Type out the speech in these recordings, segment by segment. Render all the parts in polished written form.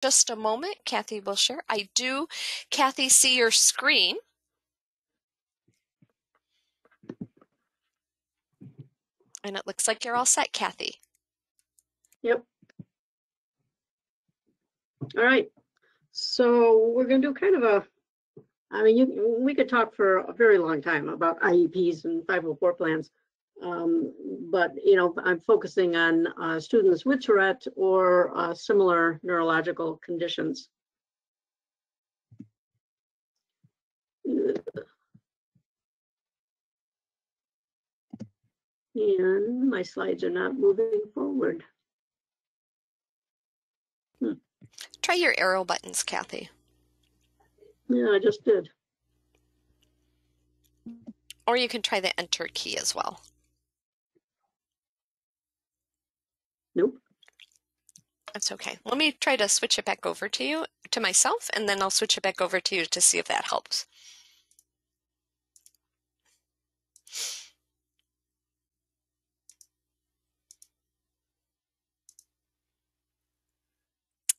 just a moment. Kathy will share. I do, Kathy, see your screen. And it looks like you're all set, Kathy. Yep. All right. So we're going to do kind of a, I mean, we could talk for a very long time about IEPs and 504 plans. But, you know, I'm focusing on students with Tourette or similar neurological conditions. And my slides are not moving forward. Try your arrow buttons, Kathy. Yeah, I just did. Or you can try the enter key as well. Nope. That's okay. Let me try to switch it back over to you, to myself, and then I'll switch it back over to you to see if that helps.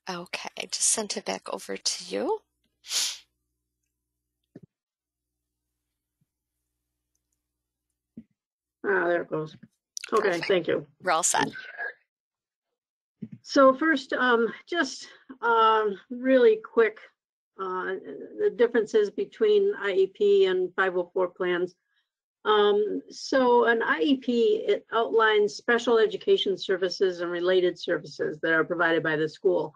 Okay, I just sent it back over to you. Ah, there it goes. Okay, Perfect. thank you. We're all set. So first, just really quick, the differences between IEP and 504 plans. So an IEP, it outlines special education services and related services that are provided by the school.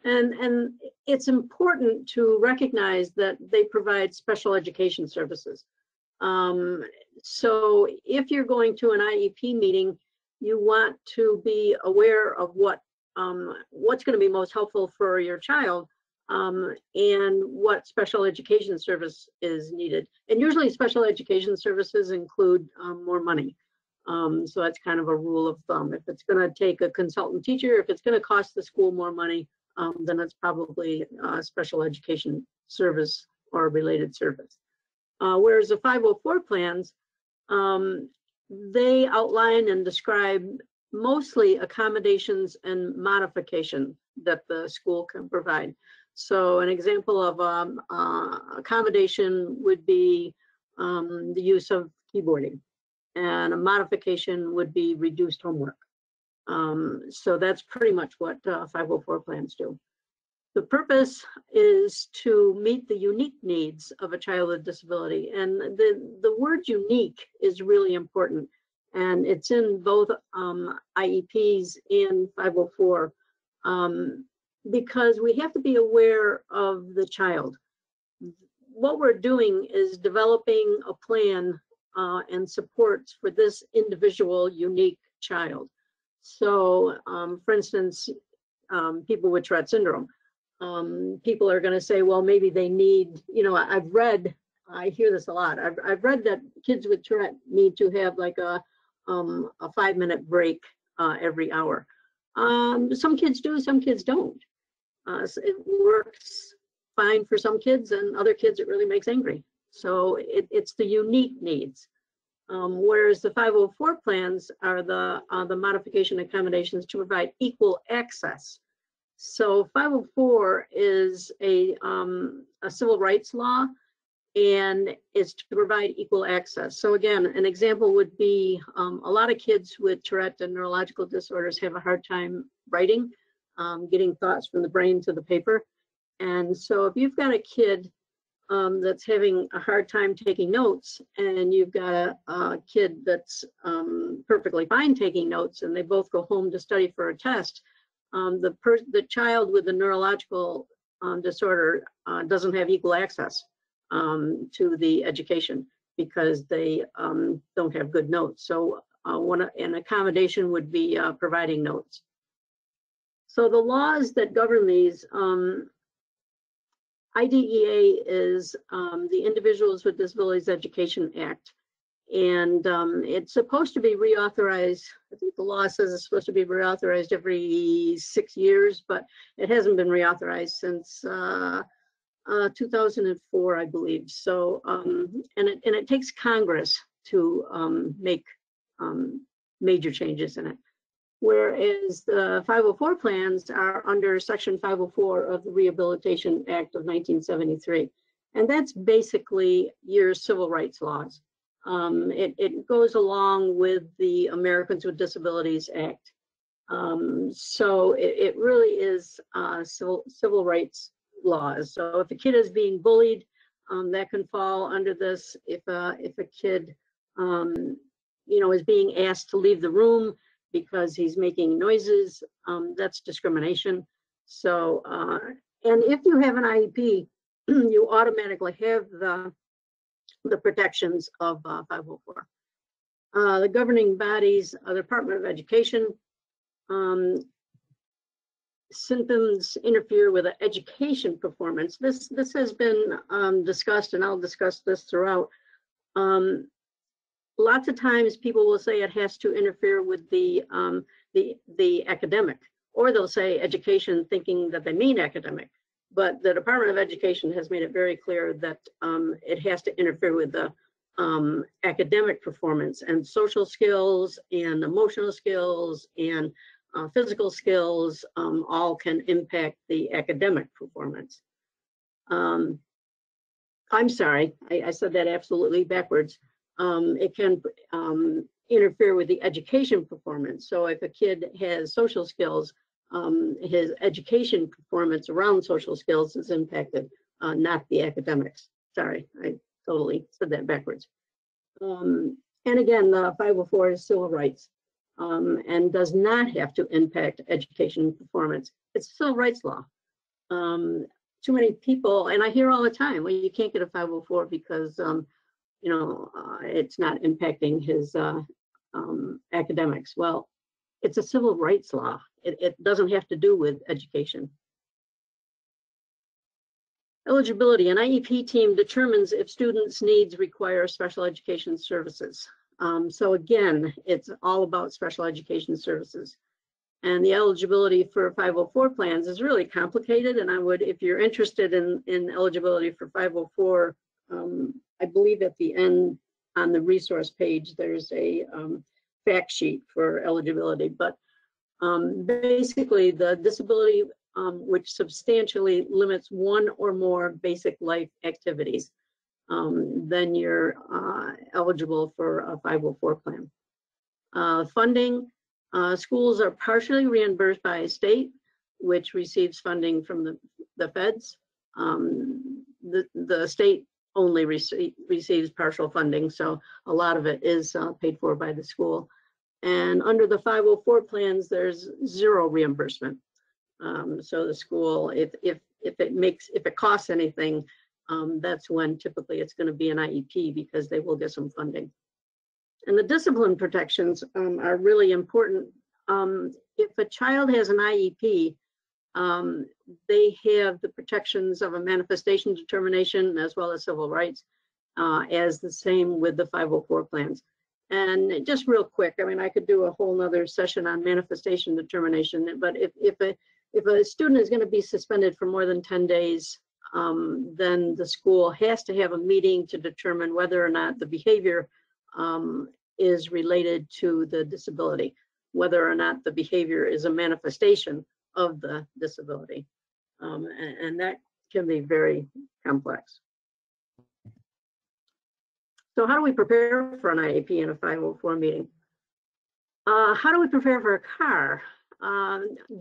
And it's important to recognize that they provide special education services. So if you're going to an IEP meeting, you want to be aware of what's going to be most helpful for your child, and what special education service is needed. And usually special education services include more money. So that's kind of a rule of thumb. If it's going to take a consultant teacher, if it's going to cost the school more money, then it's probably a special education service or a related service. Whereas the 504 plans, they outline and describe mostly accommodations and modification that the school can provide. So an example of accommodation would be the use of keyboarding, and a modification would be reduced homework. So that's pretty much what 504 plans do. The purpose is to meet the unique needs of a child with disability. And the word unique is really important. And it's in both IEPs and 504, because we have to be aware of the child. What we're doing is developing a plan and supports for this individual unique child. So for instance, people with Tourette Syndrome, people are going to say, well, maybe they need, you know, I hear this a lot. I've read that kids with Tourette need to have like a 5-minute break every hour. Some kids do, some kids don't. So it works fine for some kids, and other kids it really makes angry. So it's the unique needs. Whereas the 504 plans are the modification accommodations to provide equal access. So 504 is a civil rights law, and is to provide equal access. So again, an example would be a lot of kids with Tourette and neurological disorders have a hard time writing, getting thoughts from the brain to the paper. And so if you've got a kid that's having a hard time taking notes, and you've got a kid that's perfectly fine taking notes, and they both go home to study for a test, the child with the neurological disorder doesn't have equal access to the education because they don't have good notes. So an accommodation would be providing notes. So the laws that govern these, IDEA is the Individuals with Disabilities Education Act. And it's supposed to be reauthorized. I think the law says it's supposed to be reauthorized every 6 years, but it hasn't been reauthorized since 2004, I believe. So, and it takes Congress to make major changes in it. whereas the 504 plans are under Section 504 of the Rehabilitation Act of 1973. And that's basically your civil rights laws. It goes along with the Americans with Disabilities Act. So it really is civil rights laws. So if a kid is being bullied, that can fall under this. If a kid, is being asked to leave the room because he's making noises, that's discrimination. So, and if you have an IEP, you automatically have the protections of 504. The governing bodies, the Department of Education, symptoms interfere with education performance. This has been discussed, and I'll discuss this throughout. Lots of times people will say it has to interfere with the academic, or they'll say education thinking that they mean academic. But the Department of Education has made it very clear that it has to interfere with the academic performance, and social skills and emotional skills and physical skills all can impact the academic performance. I'm sorry, I said that absolutely backwards. It can interfere with the education performance. So if a kid has social skills, his education performance around social skills is impacted, not the academics. Sorry, I totally said that backwards. And again, the 504 is civil rights, and does not have to impact education performance. It's a civil rights law. Too many people, and I hear all the time, well, you can't get a 504 because it's not impacting his academics. Well, it's a civil rights law. It doesn't have to do with education. Eligibility. An IEP team determines if students' needs require special education services. So again, it's all about special education services. And the eligibility for 504 plans is really complicated. And I would, if you're interested in eligibility for 504, I believe at the end on the resource page, there's a fact sheet for eligibility. But basically, the disability which substantially limits one or more basic life activities, then you're eligible for a 504 plan. Funding, schools are partially reimbursed by a state, which receives funding from the feds. The state only receives partial funding, so a lot of it is paid for by the school. And under the 504 plans, there's zero reimbursement. So the school, if it costs anything, that's when typically it's going to be an IEP, because they will get some funding. And the discipline protections are really important. If a child has an IEP, they have the protections of a manifestation determination as well as civil rights, as the same with the 504 plans. And just real quick, I mean, I could do a whole nother session on manifestation determination, but if a student is going to be suspended for more than 10 days, then the school has to have a meeting to determine whether or not the behavior is related to the disability, whether or not the behavior is a manifestation of the disability. And that can be very complex. So how do we prepare for an IEP in a 504 meeting? How do we prepare for a car?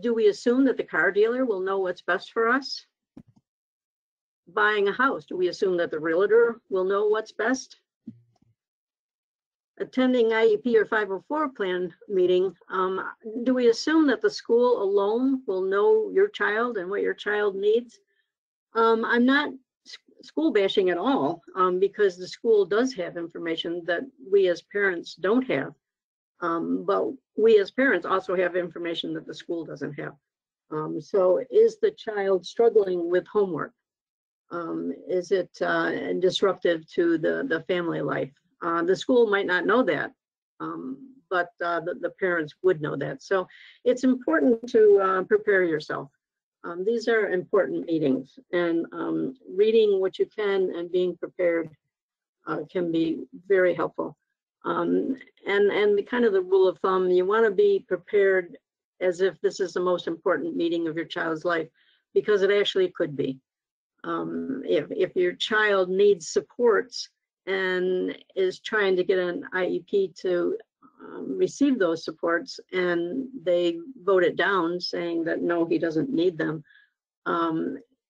Do we assume that the car dealer will know what's best for us? Buying a house, do we assume that the realtor will know what's best? Attending IEP or 504 plan meeting, do we assume that the school alone will know your child and what your child needs? I'm not school bashing at all, because the school does have information that we as parents don't have. But we as parents also have information that the school doesn't have. So is the child struggling with homework? Is it disruptive to the family life? The school might not know that, but the parents would know that. So it's important to prepare yourself. These are important meetings, and reading what you can and being prepared can be very helpful. And the kind of the rule of thumb, you want to be prepared as if this is the most important meeting of your child's life, because it actually could be. If your child needs supports and is trying to get an IEP to receive those supports, and they vote it down saying that no, he doesn't need them,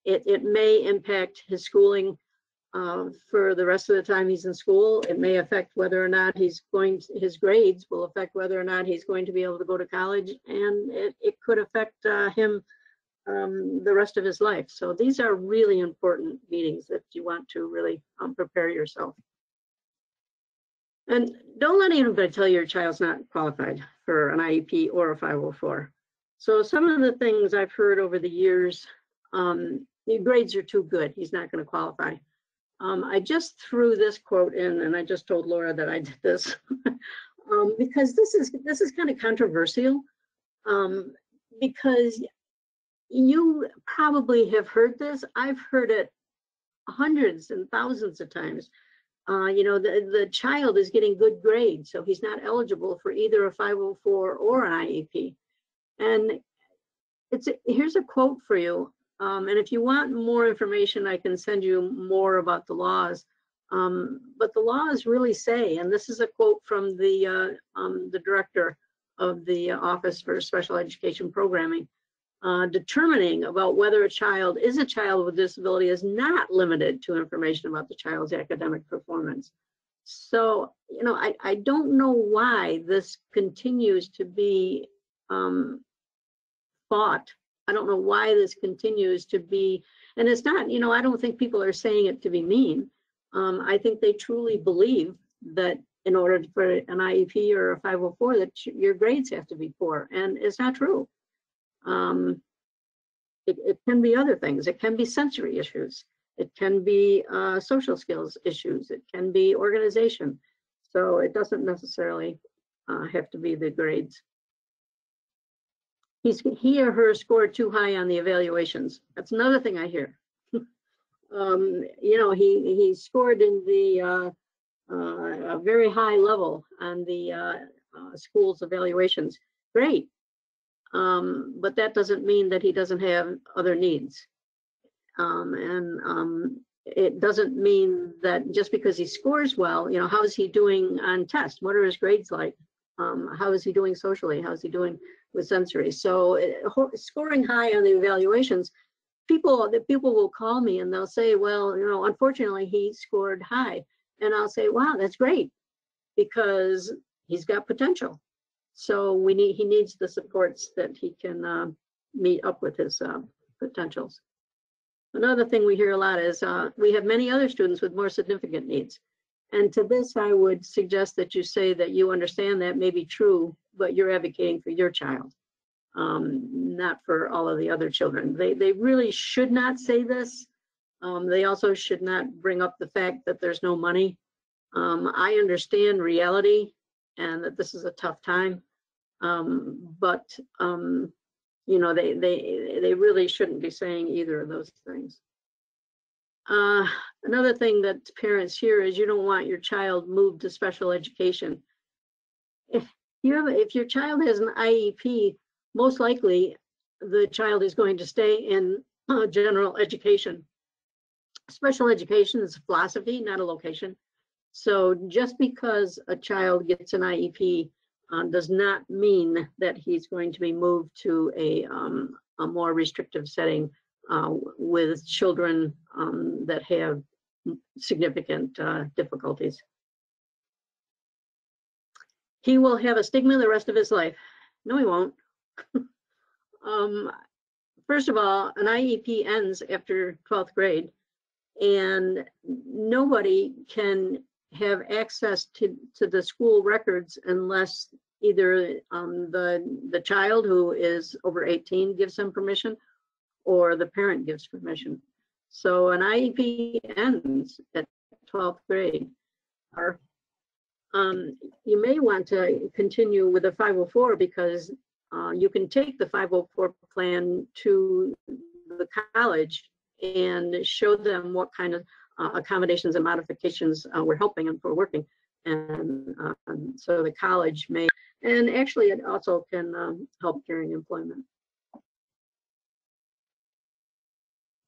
it may impact his schooling for the rest of the time he's in school. It may affect whether or not his grades will affect whether or not he's going to be able to go to college, and it could affect him the rest of his life. So these are really important meetings that you want to really prepare yourself. And don't let anybody tell you your child's not qualified for an IEP or a 504. So some of the things I've heard over the years, your grades are too good, he's not going to qualify. I just threw this quote in, and I just told Laura that I did this because this is kind of controversial, because you probably have heard this. I've heard it hundreds and thousands of times. The child is getting good grades, so he's not eligible for either a 504 or an IEP. And here's a quote for you. And if you want more information, I can send you more about the laws. But the laws really say, and this is a quote from the director of the Office for Special Education Programming, determining about whether a child is a child with disability is not limited to information about the child's academic performance. So, I don't know why this continues to be thought. I don't know why this continues to be, and it's not, I don't think people are saying it to be mean. I think they truly believe that in order for an IEP or a 504, that your grades have to be poor, and it's not true. It can be other things. It can be sensory issues. It can be social skills issues. It can be organization. So it doesn't necessarily have to be the grades. He or her scored too high on the evaluations. That's another thing I hear. He scored in the a very high level on the school's evaluations. Great. But that doesn't mean that he doesn't have other needs. It doesn't mean that just because he scores well, how is he doing on tests? What are his grades like? How is he doing socially? How is he doing with sensory? So scoring high on the evaluations, people will call me and they'll say, well, unfortunately he scored high. And I'll say, wow, that's great, because he's got potential. So he needs the supports that he can meet up with his potentials. Another thing we hear a lot is we have many other students with more significant needs. And to this, I would suggest that you say that you understand that may be true, but you're advocating for your child, not for all of the other children. They really should not say this. They also should not bring up the fact that there's no money. I understand reality and that this is a tough time, but they really shouldn't be saying either of those things. Another thing that parents hear is you don't want your child moved to special education. If your child has an IEP, most likely the child is going to stay in general education. Special education is a philosophy, not a location. So just because a child gets an IEP does not mean that he's going to be moved to a more restrictive setting with children that have significant difficulties. He will have a stigma the rest of his life. No, he won't. First of all, an IEP ends after 12th grade, and nobody can have access to the school records unless either the child who is over 18 gives them permission, or the parent gives permission. So an IEP ends at 12th grade. Or you may want to continue with a 504 because you can take the 504 plan to the college and show them what kind of accommodations and modifications we're helping and for working. And so the college may, and actually it also can help during employment.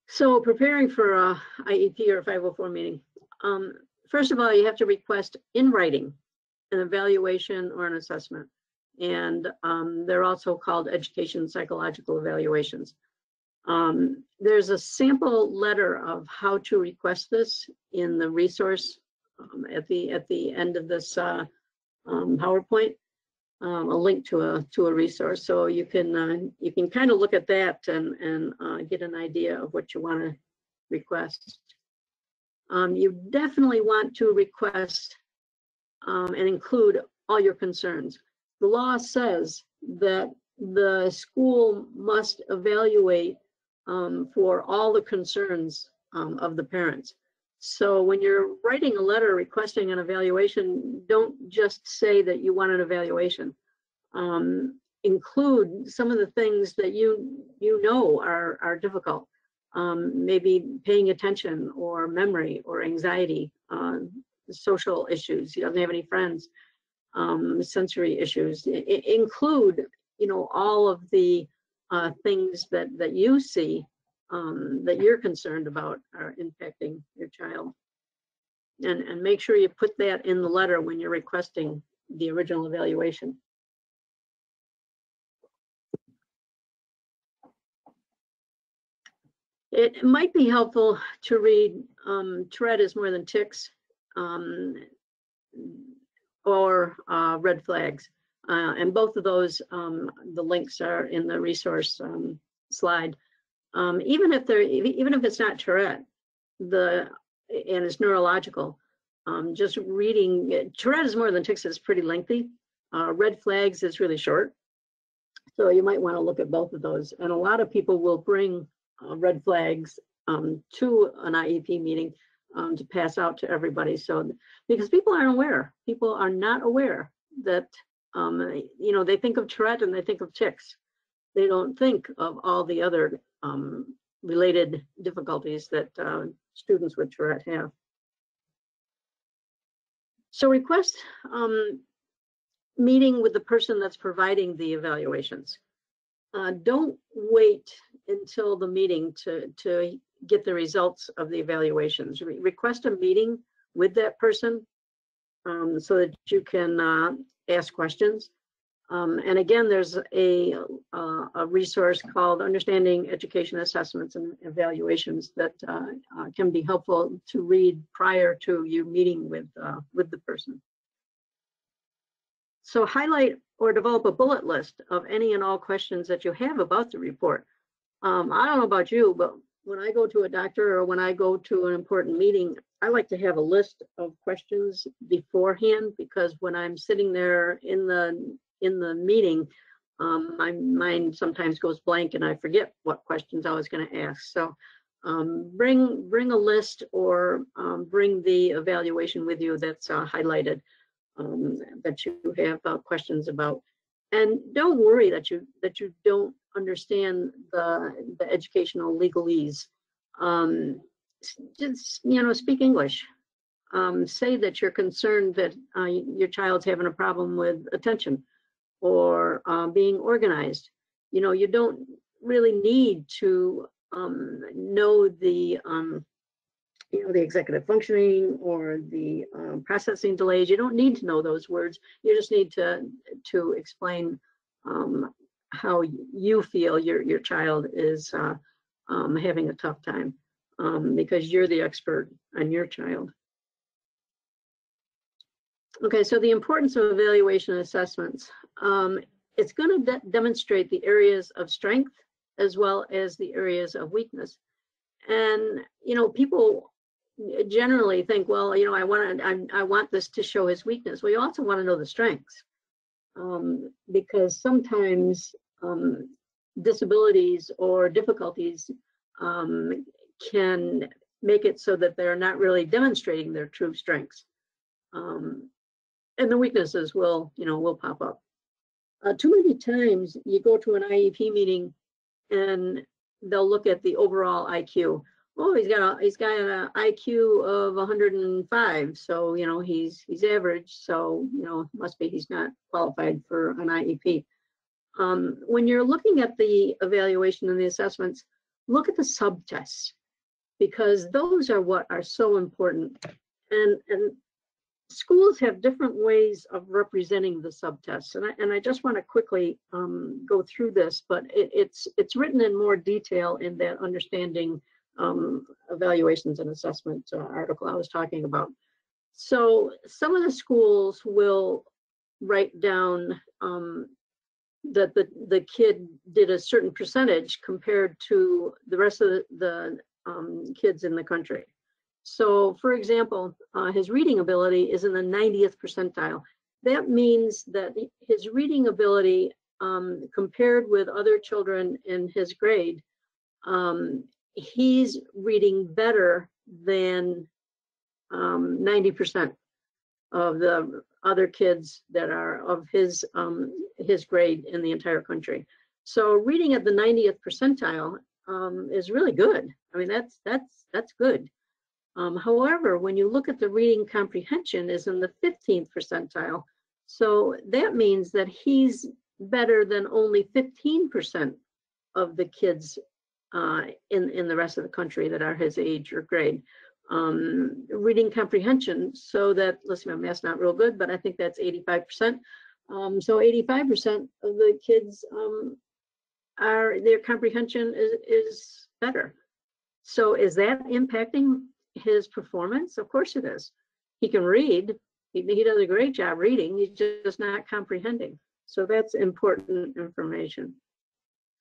So preparing for a IEP or a 504 meeting, first of all, you have to request in writing an evaluation or an assessment. And they're also called education psychological evaluations. There's a sample letter of how to request this in the resource at the end of this PowerPoint. A link to a resource, so you can kind of look at that and get an idea of what you want to request. You definitely want to request and include all your concerns. The law says that the school must evaluate for all the concerns of the parents. So when you're writing a letter requesting an evaluation, don't just say that you want an evaluation. Include some of the things that you know are difficult. Maybe paying attention or memory or anxiety, social issues. He doesn't have any friends, sensory issues. Include, all of the things that you see that you're concerned about are impacting your child. And make sure you put that in the letter when you're requesting the original evaluation. It might be helpful to read Tourette is More Than Tics or Red Flags. And both of those, the links are in the resource slide. Even if it's not Tourette, and it's neurological, just reading Tourette is More Than Tics is pretty lengthy. Red Flags is really short, so you might want to look at both of those. And a lot of people will bring red flags to an IEP meeting to pass out to everybody. So because people aren't aware, people are not aware that they think of Tourette and they think of tics. They don't think of all the other related difficulties that students with Tourette have. So request meeting with the person that's providing the evaluations. Don't wait until the meeting to get the results of the evaluations. Request a meeting with that person so that you can ask questions. And again, there's a resource called Understanding Education Assessments and Evaluations that can be helpful to read prior to you meeting with the person. So highlight or develop a bullet list of any and all questions that you have about the report. I don't know about you, but when I go to a doctor or when I go to an important meeting, I like to have a list of questions beforehand, because when I'm sitting there in the meeting, my mind sometimes goes blank and I forget what questions I was going to ask. So bring a list or bring the evaluation with you that's highlighted that you have questions about. And don't worry that you don't understand the educational legalese. Just speak English. Say that you're concerned that your child's having a problem with attention or being organized. You don't really need to know the executive functioning or the processing delays. You don't need to know those words. You just need to explain how you feel your child is having a tough time, because you're the expert on your child. Okay, so the importance of evaluation and assessments. It's going to demonstrate the areas of strength as well as the areas of weakness. And people generally think, well, I want this to show his weakness. Well, you also want to know the strengths, because sometimes disabilities or difficulties can make it so that they're not really demonstrating their true strengths, and the weaknesses will pop up. Too many times you go to an IEP meeting and they'll look at the overall IQ. oh, he's got an IQ of 105, so he's average, so must be he's not qualified for an IEP. When you're looking at the evaluation and the assessments, look at the subtests, because those are what are so important. And schools have different ways of representing the subtests, and I just want to quickly go through this, but it's written in more detail in that Understanding Evaluations and Assessment article I was talking about. So some of the schools will write down that the kid did a certain percentage compared to the rest of the kids in the country. So, for example, his reading ability is in the 90th percentile. That means that his reading ability compared with other children in his grade, he's reading better than 90% of the other kids that are of his grade in the entire country. So reading at the 90th percentile is really good. I mean, that's good. However, when you look at the reading comprehension is in the 15th percentile. So that means that he's better than only 15% of the kids in the rest of the country that are his age or grade. Reading comprehension, so that, listen, my math's not real good, but I think that's 85%. So 85% of the kids their comprehension is better. So is that impacting his performance? Of course it is. He can read. He does a great job reading. He's just not comprehending. So that's important information.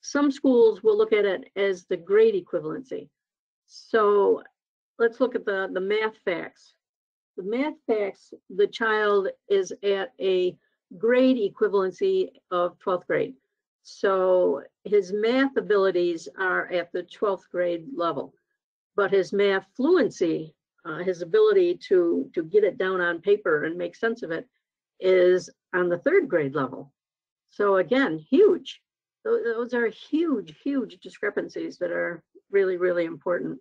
Some schools will look at it as the grade equivalency. So let's look at the math facts. The math facts, the child is at a grade equivalency of 12th grade. So his math abilities are at the 12th grade level. But his math fluency, his ability to get it down on paper and make sense of it, is on the 3rd grade level. So again, huge. Those are huge, huge discrepancies that are really, really important.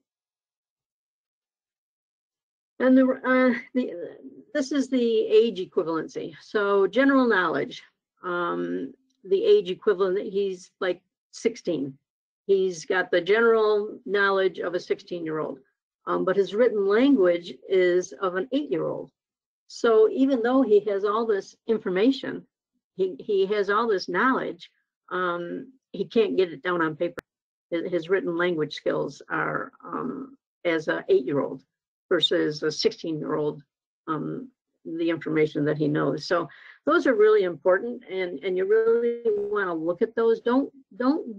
And this is the age equivalency. So general knowledge, the age equivalent, he's like 16. He's got the general knowledge of a 16-year-old, but his written language is of an 8-year-old. So even though he has all this information, he has all this knowledge, he can't get it down on paper. His written language skills are as an 8-year-old versus a 16-year-old, the information that he knows. So those are really important, and you really want to look at those. Don't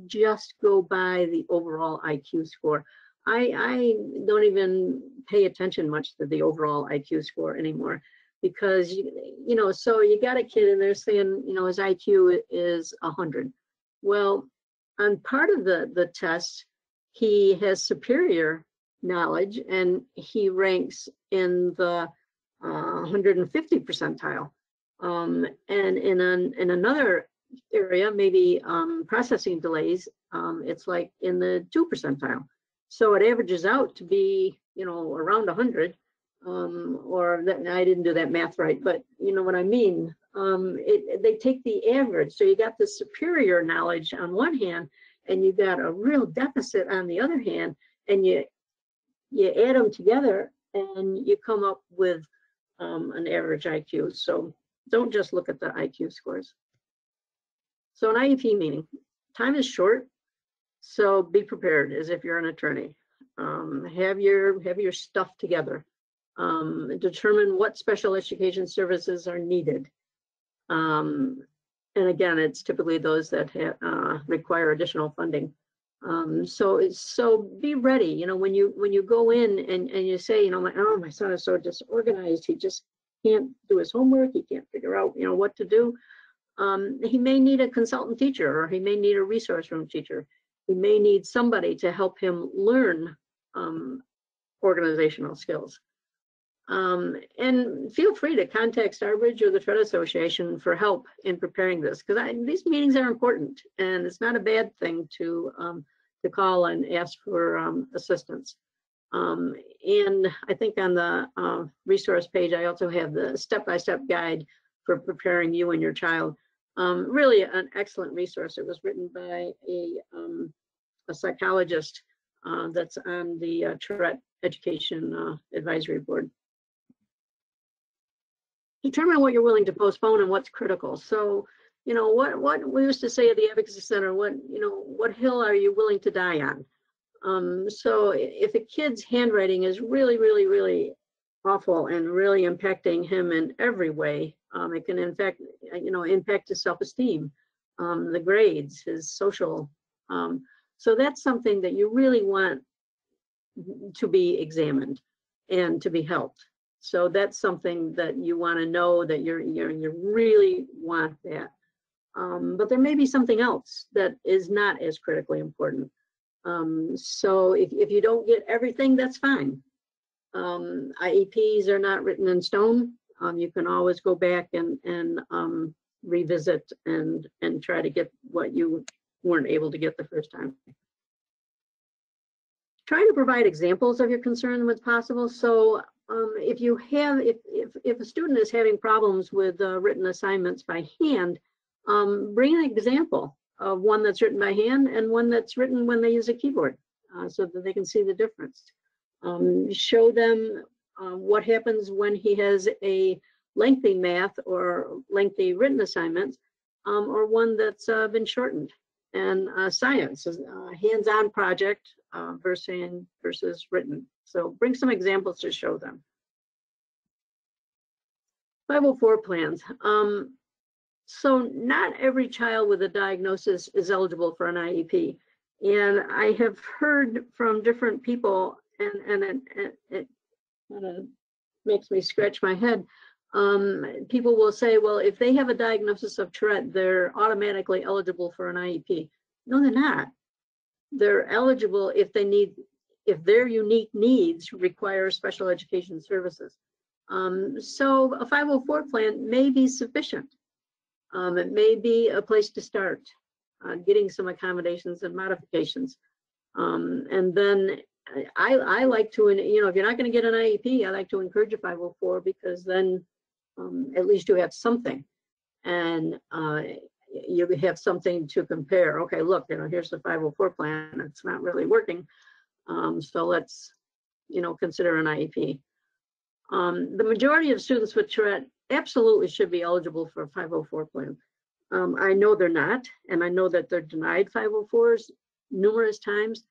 just go by the overall IQ score. I don't even pay attention much to the overall IQ score anymore, because so you got a kid and they're saying his IQ is 100. Well, on part of the test, he has superior knowledge and he ranks in the 150 percentile. And in another area, maybe processing delays, it's like in the 2 percentile. So it averages out to be, around 100. Or that, I didn't do that math right, but you know what I mean. They take the average. So you got the superior knowledge on one hand, and you got a real deficit on the other hand, and you add them together, and you come up with an average IQ. So don't just look at the IQ scores. So an IEP meeting, time is short, so be prepared as if you're an attorney. Have your stuff together. Determine what special education services are needed. And again, it's typically those that require additional funding. So be ready. When you go in and you say, my son is so disorganized, he just can't do his homework, he can't figure out, what to do. He may need a consultant teacher, or he may need a resource room teacher. He may need somebody to help him learn organizational skills. And feel free to contact Starbridge or the Tourette Association for help in preparing this, because these meetings are important, and it's not a bad thing to call and ask for assistance. And I think on the resource page, I also have the step-by-step guide for preparing you and your child. Really an excellent resource. It was written by a psychologist that's on the Tourette Education Advisory Board. Determine what you're willing to postpone and what's critical. So, you know, what we used to say at the Advocacy Center, what hill are you willing to die on? So if a kid's handwriting is really, really, really awful and really impacting him in every way, it can in fact, impact his self-esteem, the grades, his social. So that's something that you really want to be examined and to be helped. So that's something that you want to know that you really want that. But there may be something else that is not as critically important. So if you don't get everything, that's fine. IEPs are not written in stone. You can always go back and revisit and try to get what you weren't able to get the first time. Try to provide examples of your concern when possible. So if a student is having problems with written assignments by hand, bring an example of one that's written by hand and one that's written when they use a keyboard, so that they can see the difference. Show them what happens when he has a lengthy math or lengthy written assignments, or one that's been shortened. And science is a hands-on project versus written. So bring some examples to show them. 504 plans. So not every child with a diagnosis is eligible for an IEP. And I have heard from different people, and it kind of makes me scratch my head. People will say, well, if they have a diagnosis of Tourette, they're automatically eligible for an IEP. No, they're not. They're eligible if their unique needs require special education services. So a 504 plan may be sufficient. It may be a place to start, getting some accommodations and modifications. And then I like to, if you're not going to get an IEP, I like to encourage a 504, because then at least you have something, and you have something to compare. Okay, look, here's the 504 plan. It's not really working. So let's, consider an IEP. The majority of students with Tourette absolutely should be eligible for a 504 plan. I know they're not, and I know that they're denied 504s numerous times.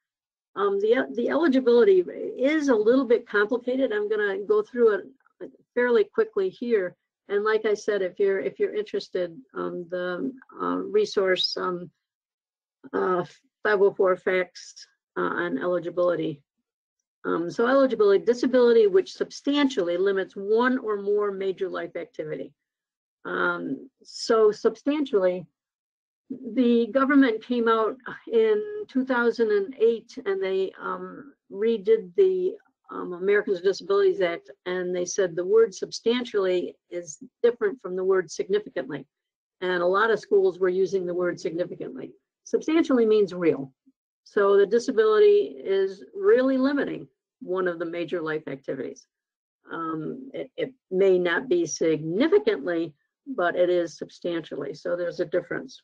The eligibility is a little bit complicated. I'm going to go through it fairly quickly here. And like I said, if you're interested, the resource 504 facts on eligibility. So eligibility, disability which substantially limits one or more major life activity. So substantially, the government came out in 2008 and they redid the Americans with Disabilities Act, and they said the word substantially is different from the word significantly. And a lot of schools were using the word significantly. Substantially means real. So the disability is really limiting one of the major life activities. It may not be significantly, but it is substantially. So there's a difference,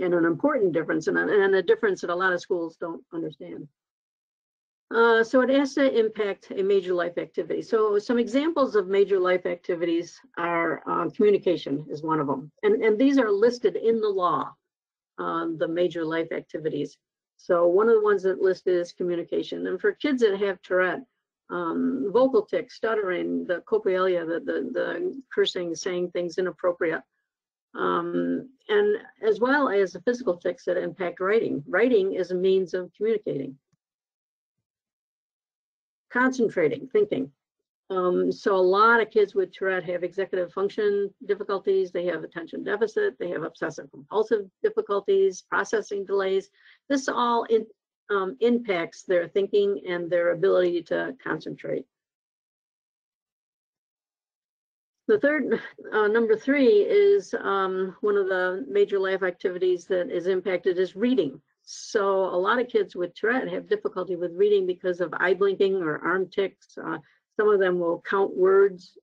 and an important difference, and a difference that a lot of schools don't understand. So it has to impact a major life activity. So some examples of major life activities are communication is one of them. And these are listed in the law, the major life activities. So one of the ones that listed is communication. And for kids that have Tourette, vocal tics, stuttering, the copialia, the cursing, saying things inappropriate, and as well as the physical tics that impact writing. Writing is a means of communicating. Concentrating, thinking. So a lot of kids with Tourette have executive function difficulties, they have attention deficit, they have obsessive compulsive difficulties, processing delays. This all impacts their thinking and their ability to concentrate. The third, number 3 is one of the major life activities that is impacted is reading. So a lot of kids with Tourette have difficulty with reading because of eye blinking or arm tics. Some of them will count words.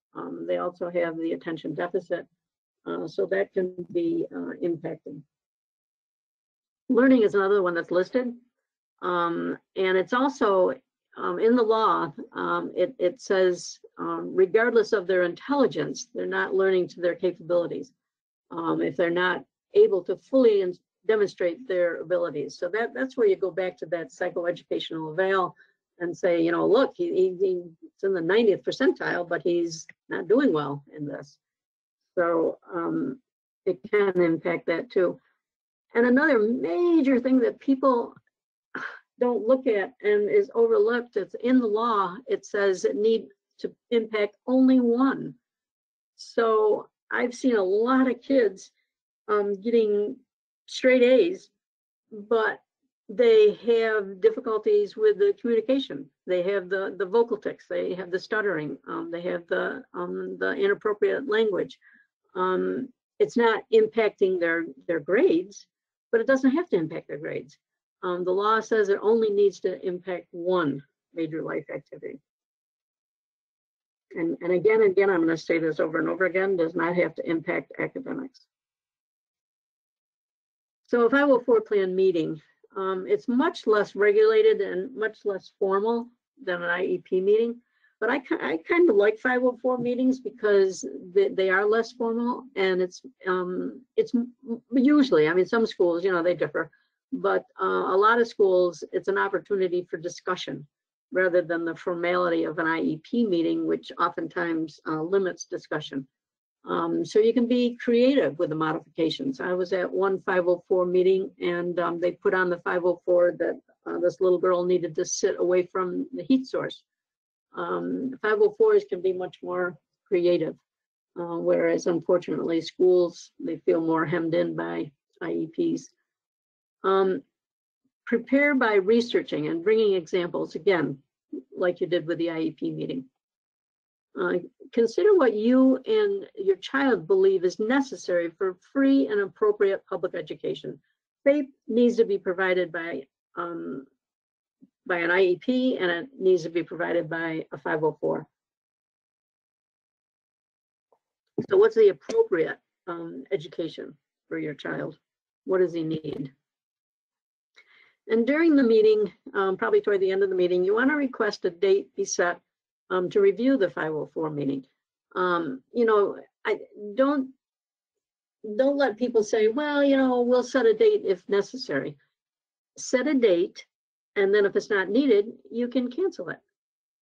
They also have the attention deficit. So that can be impacted. Learning is another one that's listed. And it's also in the law, it says, regardless of their intelligence, they're not learning to their capabilities if they're not able to fully demonstrate their abilities. So that's where you go back to that psychoeducational eval and say, you know, look, he's in the 90th percentile, but he's not doing well in this. So it can impact that too. And another major thing that people don't look at and is overlooked, it's in the law, it says it need to impact only one. So I've seen a lot of kids getting straight A's, but they have difficulties with the communication. They have the vocal tics, they have the stuttering, they have the inappropriate language. It's not impacting their grades, but it doesn't have to impact their grades. The law says it only needs to impact one major life activity. And again, I'm going to say this over and over again, does not have to impact academics. So a 504 plan meeting, it's much less regulated and much less formal than an IEP meeting. But I kind of like 504 meetings because they are less formal, and it's usually, I mean, some schools, you know, they differ, but a lot of schools, it's an opportunity for discussion rather than the formality of an IEP meeting, which oftentimes limits discussion. So you can be creative with the modifications. I was at one 504 meeting, and they put on the 504 that this little girl needed to sit away from the heat source. 504s can be much more creative, whereas unfortunately schools, they feel more hemmed in by IEPs. Prepare by researching and bringing examples, again, like you did with the IEP meeting. Consider what you and your child believe is necessary for free and appropriate public education. FAPE needs to be provided by an IEP, and it needs to be provided by a 504. So what's the appropriate education for your child? What does he need? And during the meeting, probably toward the end of the meeting, you want to request a date be set to review the 504 meeting. You know, don't let people say, well, you know, we'll set a date if necessary. Set a date, and then if it's not needed, you can cancel it.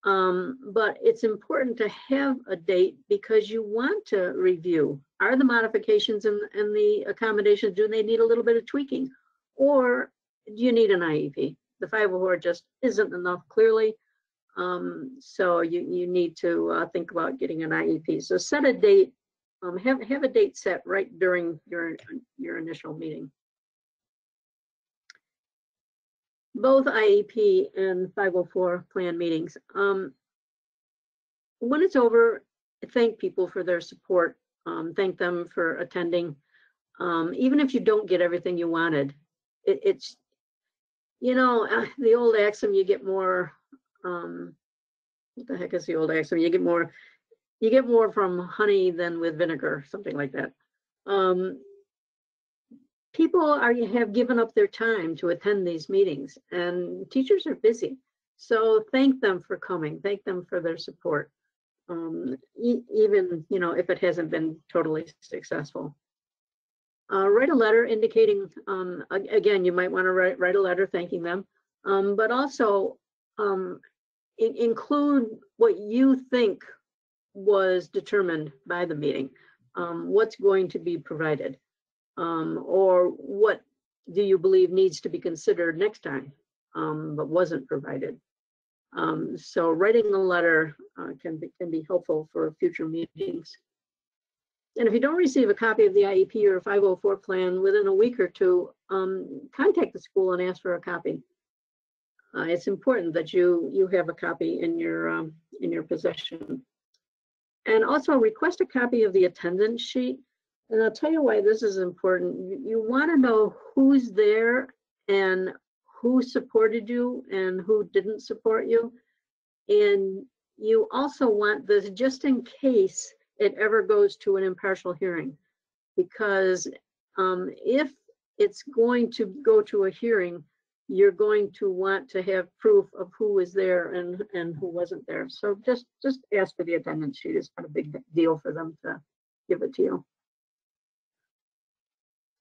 But it's important to have a date because you want to review. Are the modifications and the accommodations, do they need a little bit of tweaking? Or do you need an IEP? The 504 just isn't enough clearly. So you need to think about getting an IEP. So set a date, have a date set right during your initial meeting. Both IEP and 504 plan meetings. When it's over, thank people for their support. Thank them for attending. Even if you don't get everything you wanted, it's, you know, the old axiom, you get more, what the heck is the old axiom? You get more from honey than with vinegar, something like that. People have given up their time to attend these meetings, and teachers are busy. So thank them for coming. Thank them for their support, even, you know, if it hasn't been totally successful. Write a letter indicating, again, you might want to write a letter thanking them, but also include what you think was determined by the meeting, what's going to be provided, or what do you believe needs to be considered next time, but wasn't provided. So writing a letter can be helpful for future meetings. And if you don't receive a copy of the IEP or 504 plan within a week or two, contact the school and ask for a copy. It's important that you have a copy in your possession. And also request a copy of the attendance sheet. And I'll tell you why this is important. You want to know who's there and who supported you and who didn't support you. And you also want this just in case it ever goes to an impartial hearing, because if it's going to go to a hearing, you're going to want to have proof of who was there and who wasn't there. So just ask for the attendance sheet. It's not a big deal for them to give it to you.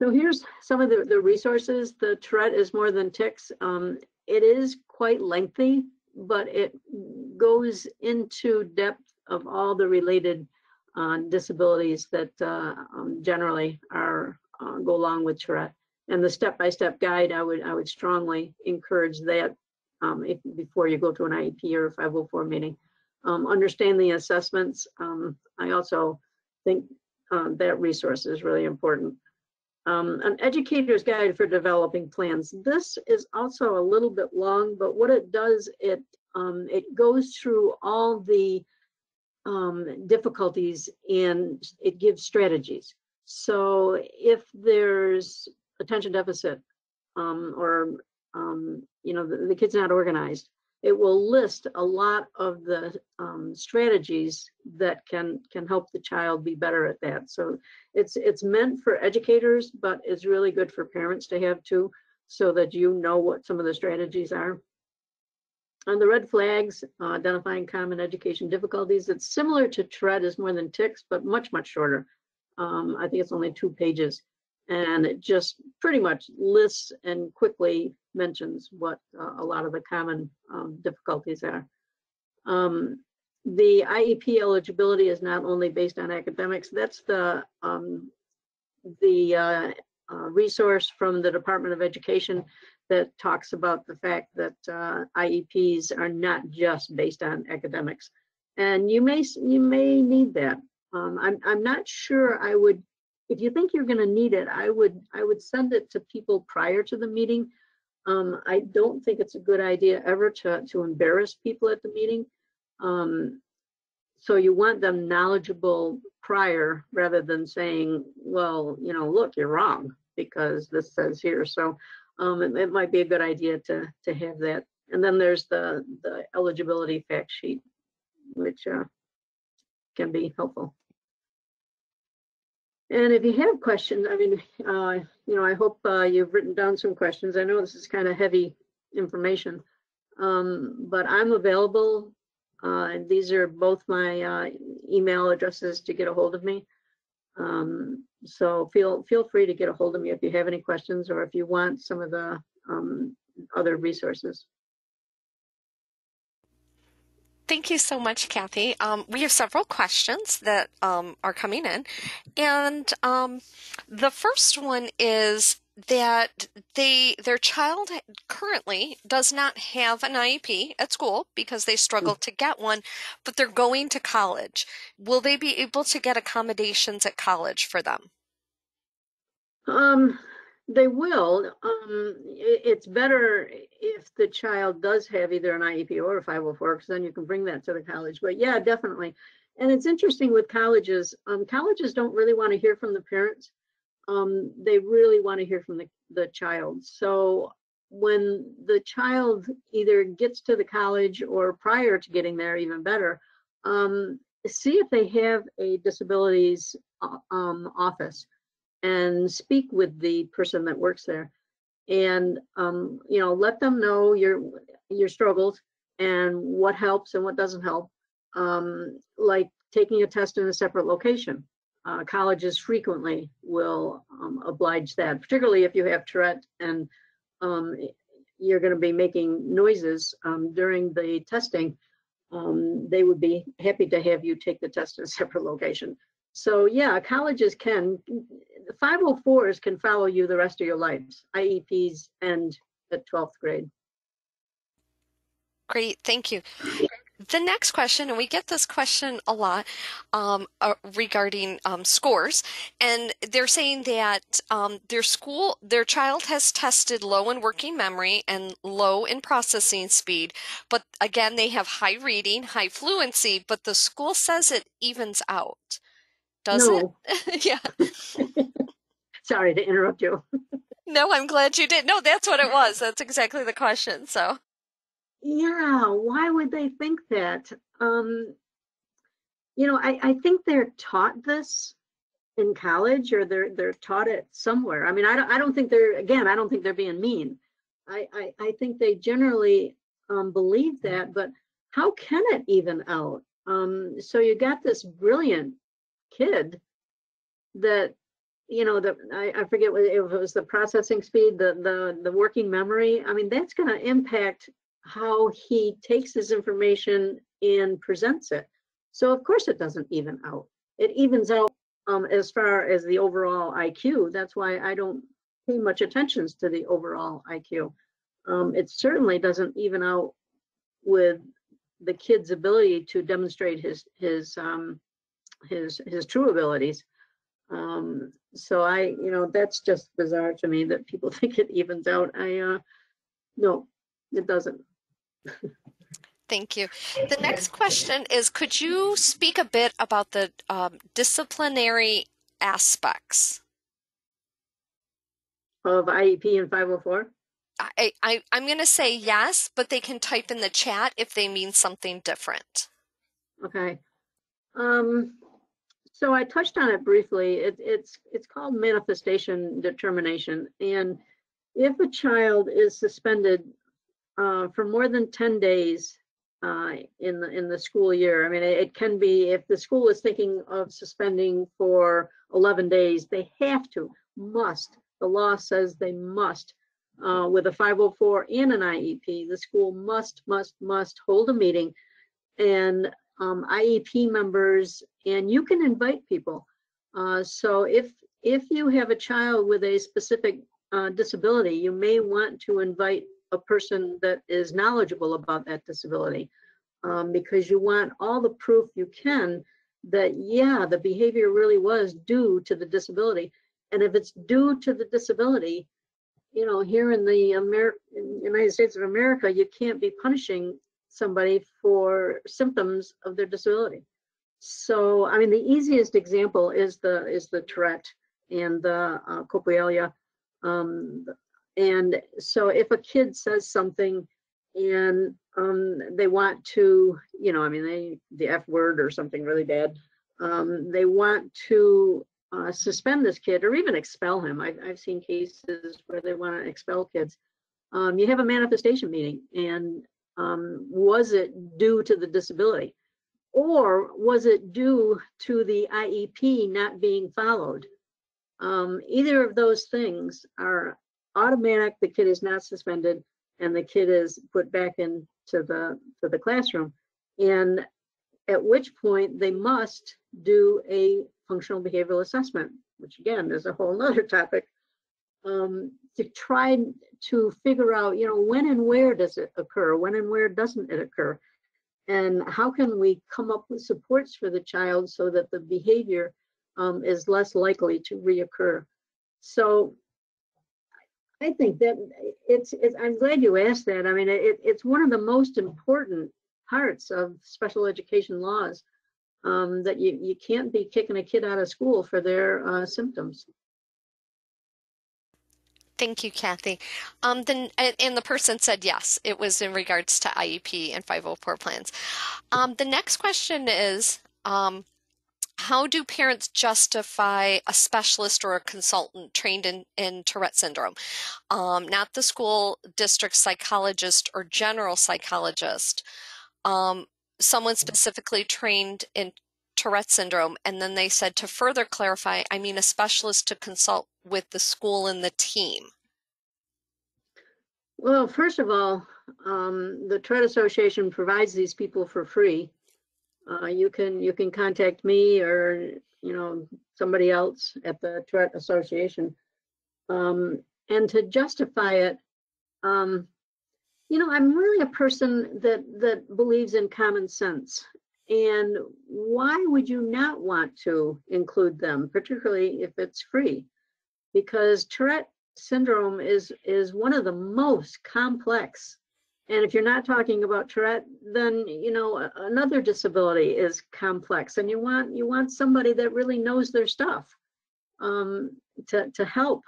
So here's some of the resources. The Tourette is More Than Tics. It is quite lengthy, but it goes into depth of all the related disabilities that generally are go along with Tourette. And the step-by-step guide, I would strongly encourage that before you go to an IEP or a 504 meeting. Understand the assessments. I also think that resource is really important. An educator's guide for developing plans. This is also a little bit long, but what it does, it goes through all the difficulties and it gives strategies. So if there's attention deficit or the kid's not organized, it will list a lot of the strategies that can help the child be better at that. So it's meant for educators, but it's really good for parents to have too, so that you know what some of the strategies are. On the red flags, identifying common education difficulties, it's similar to Tourette is More Than Tics, but much shorter. I think it's only 2 pages. And it just pretty much lists and quickly mentions what a lot of the common difficulties are. The IEP eligibility is not only based on academics. That's the resource from the Department of Education that talks about the fact that IEPs are not just based on academics. And you may need that. I'm not sure I would. If you think you're going to need it, I would send it to people prior to the meeting. I don't think it's a good idea ever to embarrass people at the meeting. So you want them knowledgeable prior, rather than saying, well, look, you're wrong because this says here. So it might be a good idea to have that. And then there's the eligibility fact sheet, which can be helpful. And if you have questions, I mean, I hope you've written down some questions. I know this is kind of heavy information, but I'm available. And these are both my email addresses to get a hold of me. So feel free to get a hold of me if you have any questions or if you want some of the other resources. Thank you so much, Kathy. We have several questions that are coming in. And the first one is that their child currently does not have an IEP at school because they struggle to get one, but they're going to college. Will they be able to get accommodations at college for them? They will. It's better if the child does have either an IEP or a 504, because then you can bring that to the college. But yeah, definitely. And it's interesting with colleges. Colleges don't really want to hear from the parents. They really want to hear from the child. So when the child either gets to the college or prior to getting there, even better, see if they have a disabilities office and speak with the person that works there, and let them know your struggles and what helps and what doesn't help, like taking a test in a separate location. Colleges frequently will oblige that, particularly if you have Tourette and you're going to be making noises during the testing. They would be happy to have you take the test in a separate location. So yeah, colleges can, 504s can follow you the rest of your lives. IEPs end at 12th grade. Great, thank you. The next question, and we get this question a lot regarding scores, and they're saying that their child has tested low in working memory and low in processing speed, but again, they have high reading, high fluency, but the school says it evens out. Does No. it? Yeah. Sorry to interrupt you. No, I'm glad you did. No, that's what it was. That's exactly the question. So, Yeah, why would they think that? I think they're taught this in college, or they're taught it somewhere. I mean, I don't think I don't think they're being mean. I think they generally believe that, but how can it even out? So you got this brilliant kid that, that I forget what it was, the processing speed, the working memory. I mean, that's going to impact how he takes his information and presents it. So of course it doesn't even out. It evens out as far as the overall IQ. That's why I don't pay much attention to the overall IQ. It certainly doesn't even out with the kid's ability to demonstrate his true abilities. So that's just bizarre to me that people think it evens out. No, it doesn't. thank you. The next question is, could you speak a bit about the disciplinary aspects? Of IEP and 504? I'm going to say yes, but they can type in the chat if they mean something different. Okay. So I touched on it briefly. It's called manifestation determination. And if a child is suspended for more than 10 days in the school year, I mean, it can be, if the school is thinking of suspending for 11 days, they have to, must. The law says they must. With a 504 and an IEP, the school must hold a meeting, and IEP members, and you can invite people. So if you have a child with a specific disability, you may want to invite a person that is knowledgeable about that disability, because you want all the proof you can that, yeah, the behavior really was due to the disability. And if it's due to the disability, here in the United States of America, you can't be punishing somebody for symptoms of their disability. So, I mean, the easiest example is the Tourette and the coprolalia. And so if a kid says something and they want to, the F word or something really bad, they want to suspend this kid or even expel him. I've seen cases where they want to expel kids. You have a manifestation meeting, and was it due to the disability, or was it due to the IEP not being followed? Either of those things are automatic. The kid is not suspended, and the kid is put back into the classroom. And at which point they must do a functional behavioral assessment, which again is a whole nother topic, to try to figure out, when and where does it occur, when and where doesn't it occur, and how can we come up with supports for the child so that the behavior is less likely to reoccur. So I think that I'm glad you asked that. I mean, it's one of the most important parts of special education laws, that you can't be kicking a kid out of school for their symptoms. Thank you, Kathy. And the person said yes, it was in regards to IEP and 504 plans. The next question is, how do parents justify a specialist or a consultant trained in Tourette syndrome? Not the school district psychologist or general psychologist, someone specifically trained in Tourette syndrome. And then they said, to further clarify, I mean a specialist to consult with the school and the team. Well, first of all, the Tourette Association provides these people for free. You can contact me or somebody else at the Tourette Association, and to justify it, I'm really a person that believes in common sense. And why would you not want to include them, particularly if it's free? Because Tourette syndrome is one of the most complex. And if you're not talking about Tourette, then another disability is complex, and you want somebody that really knows their stuff. to help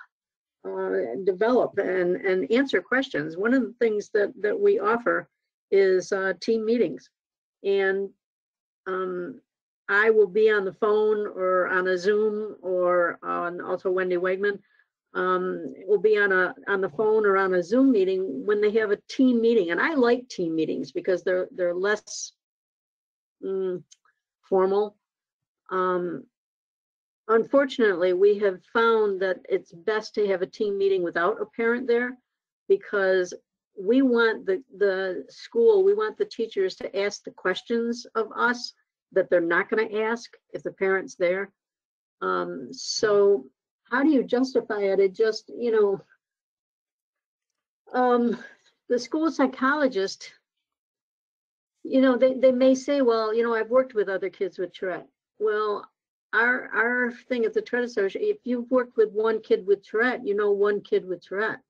develop and answer questions. One of the things that we offer is team meetings. And I will be on the phone or on a Zoom or on also Wendy Wegman will be on the phone or on a Zoom meeting when they have a team meeting. And I like team meetings because they're less formal. Unfortunately, we have found that it's best to have a team meeting without a parent there, because we want the school, we want the teachers to ask the questions of us that they're not going to ask if the parent's there. So how do you justify it? It just, the school psychologist, they may say, well, I've worked with other kids with Tourette. Well, our thing at the Tourette Association, if you've worked with one kid with Tourette, one kid with Tourette.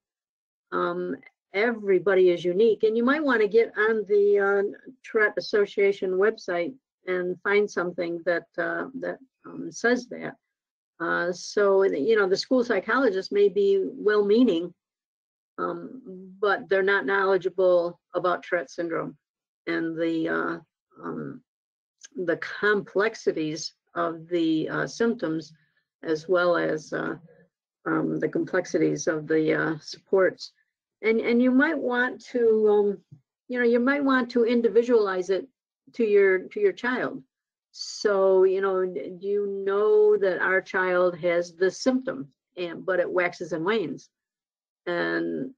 Everybody is unique, and you might want to get on the Tourette Association website and find something that says that. So the school psychologist may be well-meaning, but they're not knowledgeable about Tourette syndrome and the complexities of the symptoms, as well as the complexities of the supports. And you might want to, individualize it to your child. So, do you know that our child has this symptom, but it waxes and wanes, and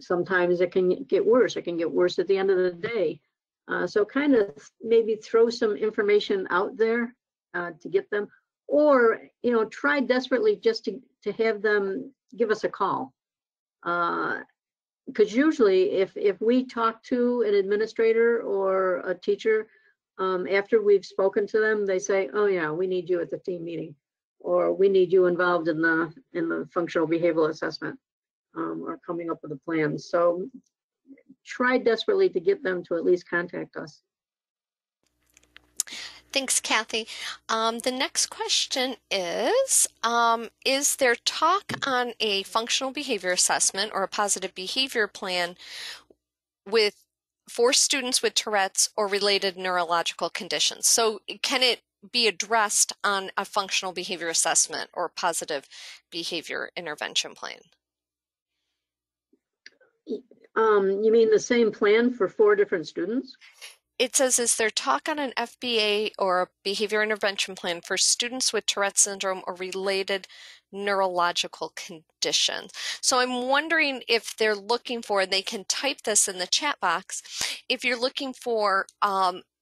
sometimes it can get worse. It can get worse at the end of the day. So kind of maybe throw some information out there to get them, or try desperately just to have them give us a call. Because usually if we talk to an administrator or a teacher, after we've spoken to them, they say, oh yeah, we need you at the team meeting, or we need you involved in the functional behavioral assessment, or coming up with a plan. So try desperately to get them to at least contact us. Thanks, Kathy. The next question is there talk on a functional behavior assessment or a positive behavior plan for students with Tourette's or related neurological conditions? So can it be addressed on a functional behavior assessment or positive behavior intervention plan? You mean the same plan for 4 different students? It says, is there talk on an FBA or a behavior intervention plan for students with Tourette syndrome or related neurological conditions? So I'm wondering if they're looking for, and they can type this in the chat box, if you're looking for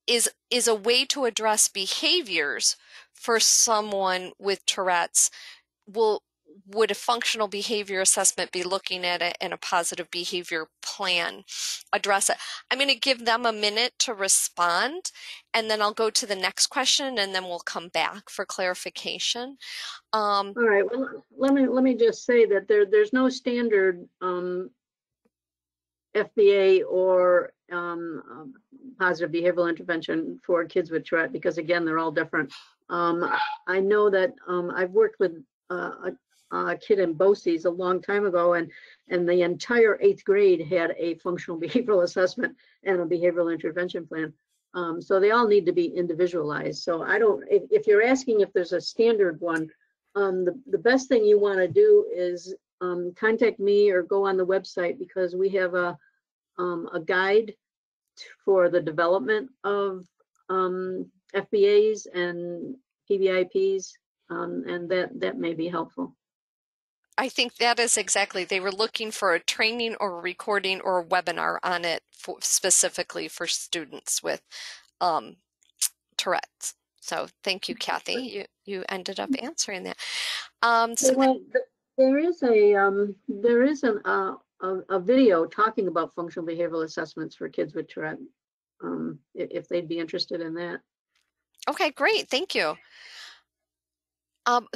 is a way to address behaviors for someone with Tourette's. Would a functional behavior assessment be looking at it, and a positive behavior plan address it? I'm going to give them a minute to respond, and then I'll go to the next question, and then we'll come back for clarification. All right. Well, let me just say that there's no standard FBA or positive behavioral intervention for kids with Tourette, because again, they're all different. I know that I've worked with a kid in BOCES a long time ago, and the entire 8th grade had a functional behavioral assessment and a behavioral intervention plan. So they all need to be individualized. So if you're asking if there's a standard one, the best thing you want to do is contact me or go on the website, because we have a guide for the development of FBAs and PBIPs, and that may be helpful. I think that is exactly, they were looking for a training or a recording or a webinar on it specifically for students with Tourette's. So thank you, Kathy. You ended up answering that. Well, there is a video talking about functional behavioral assessments for kids with Tourette, if they'd be interested in that. Okay, great. Thank you.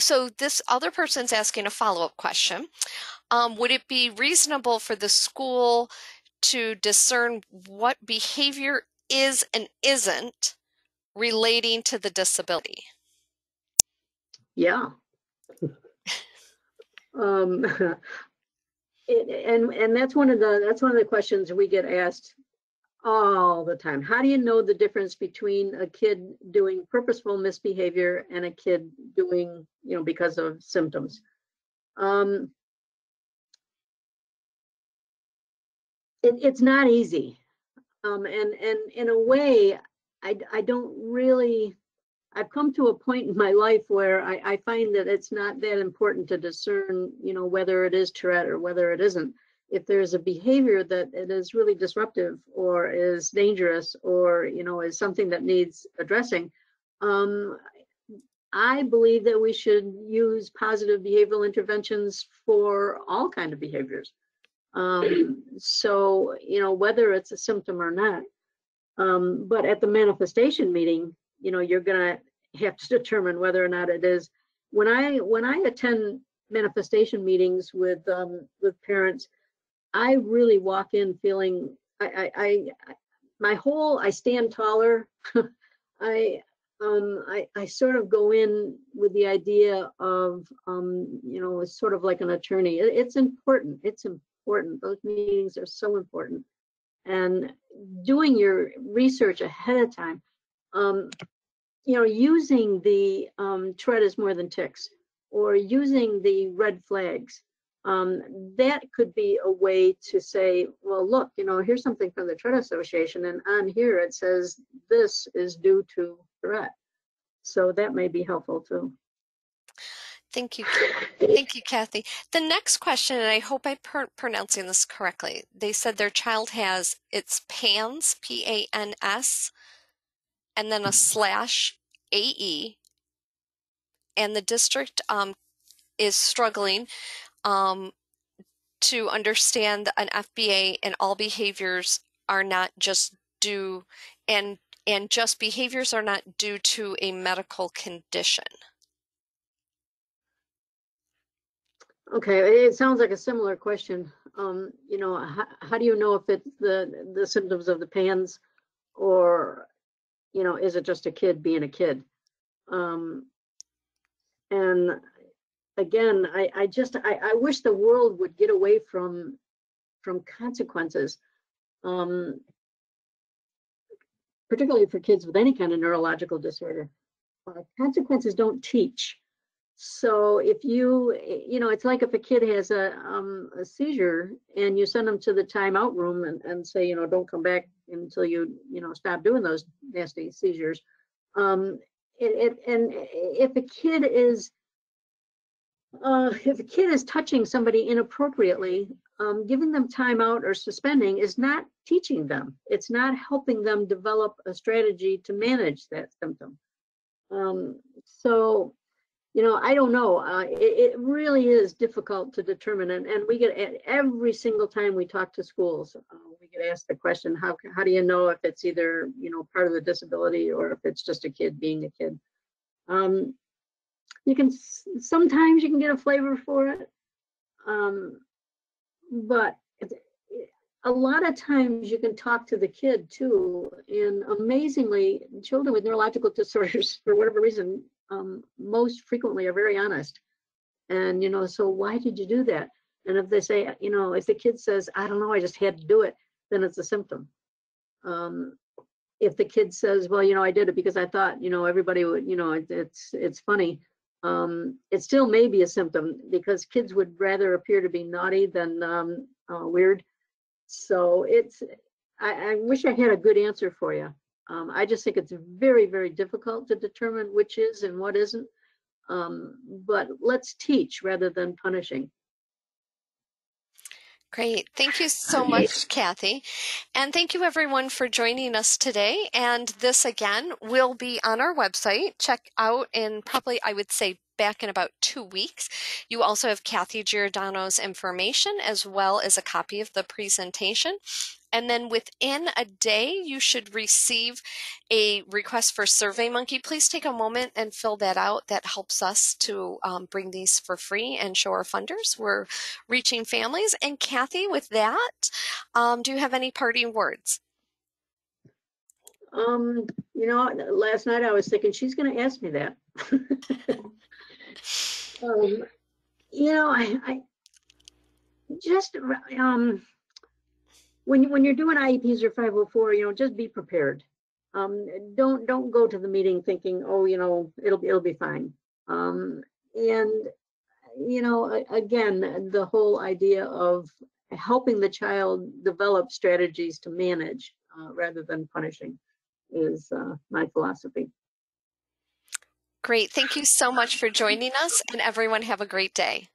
So this other person's asking a follow-up question. Would it be reasonable for the school to discern what behavior is and isn't relating to the disability? Yeah. Um, and that's one of the questions we get asked all the time. How do you know the difference between a kid doing purposeful misbehavior and a kid doing, because of symptoms? It's not easy. And in a way, I don't really, I've come to a point in my life where I find that it's not that important to discern, whether it is Tourette or whether it isn't. If there's a behavior that it is really disruptive or is dangerous or, is something that needs addressing, um, I believe that we should use positive behavioral interventions for all kind of behaviors. So, whether it's a symptom or not. But at the manifestation meeting, you're gonna have to determine whether or not it is. When I attend manifestation meetings with parents, I really walk in feeling I stand taller. I sort of go in with the idea of sort of like an attorney. It's important. It's important. Those meetings are so important. And doing your research ahead of time, using the Tourette is more than tics, or using the red flags, that could be a way to say, well, look, here's something from the Tourette Association, and on here it says this is due to Tourette. So that may be helpful too. Thank you. Thank you, Kathy. The next question, and I hope I'm pronouncing this correctly. They said their child has, it's PANS, PANS, and then a slash AE, and the district is struggling to understand an FBA, and all behaviors are not just due, and just behaviors are not due to a medical condition. Okay, it sounds like a similar question. How do you know if it's the symptoms of the PANS, or is it just a kid being a kid? And again, I wish the world would get away from consequences, particularly for kids with any kind of neurological disorder. Consequences don't teach. So if it's like if a kid has a seizure and you send them to the timeout room and say, don't come back until you stop doing those nasty seizures. And if a kid is touching somebody inappropriately, giving them timeout or suspending is not teaching them. It's not helping them develop a strategy to manage that symptom. So, I don't know. It really is difficult to determine. And we get, every single time we talk to schools, we get asked the question, how do you know if it's either, part of the disability or if it's just a kid being a kid? Sometimes you can get a flavor for it. But a lot of times you can talk to the kid too. And amazingly, children with neurological disorders, for whatever reason, most frequently are very honest. And, so why did you do that? And if they say, if the kid says, I don't know, I just had to do it, then it's a symptom. If the kid says, well, I did it because I thought, everybody would, it's funny. It still may be a symptom, because kids would rather appear to be naughty than weird. So I wish I had a good answer for you. I just think it's very, very difficult to determine which is and what isn't. But let's teach rather than punishing. Great. Thank you so much, Kathy. And thank you everyone for joining us today. And this again will be on our website. Check out in probably, I would say, back in about 2 weeks. You also have Kathy Giordano's information as well as a copy of the presentation. And then within a day, you should receive a request for SurveyMonkey. Please take a moment and fill that out. That helps us to bring these for free and show our funders we're reaching families. And Kathy, with that, do you have any parting words? Last night I was thinking she's going to ask me that. I just when you're doing IEPs or 504, just be prepared. Don't go to the meeting thinking, oh, it'll be fine. And again, the whole idea of helping the child develop strategies to manage rather than punishing is my philosophy. Great. Thank you so much for joining us, and everyone have a great day.